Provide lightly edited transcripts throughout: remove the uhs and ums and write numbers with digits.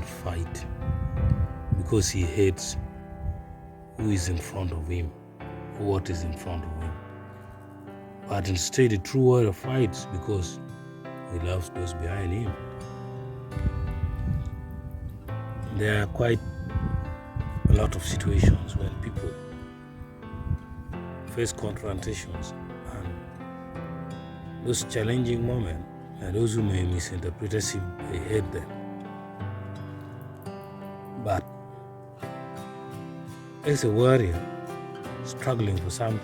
not fight because he hates who is in front of him or what is in front of him. But instead, a true warrior fights because he loves those behind him. There are quite a lot of situations when people face confrontations, and those challenging moments, and those who may misinterpret as if they hate them. But as a warrior struggling for something,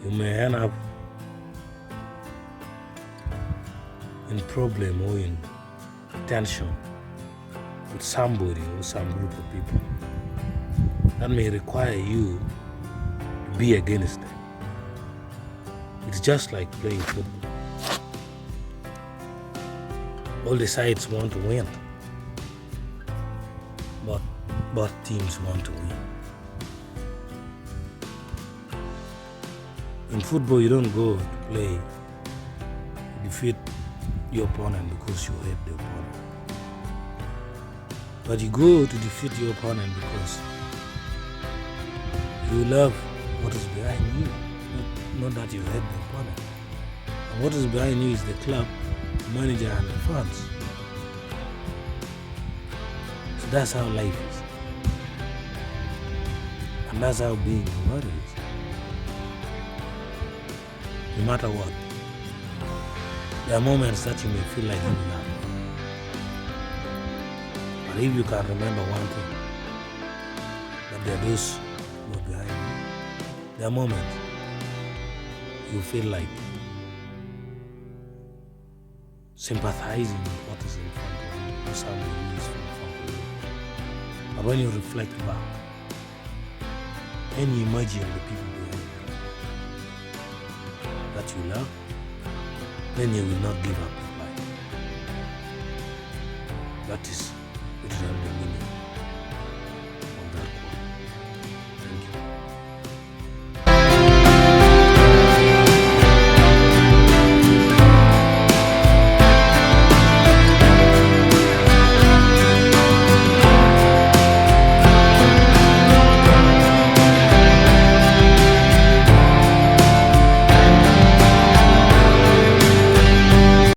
you may end up in problem or in tension with somebody or some group of people that may require you to be against them. It's just like playing football. All the sides want to win, but both teams want to win. In football, you don't go to play to defeat your opponent because you hate the opponent. But you go to defeat your opponent because you love what is behind you, not that you hate the opponent. And what is behind you is the club, the manager, and the fans. So that's how life is. And that's how being a warrior is. No matter what, there are moments that you may feel like giving up. But if you can remember one thing, that there are those who are behind you, there are moments you feel like sympathizing with what is in front of you, or somebody who is in front of you. But when you reflect back, and you imagine the people behind you that you love, then you will not give up your life. That is the real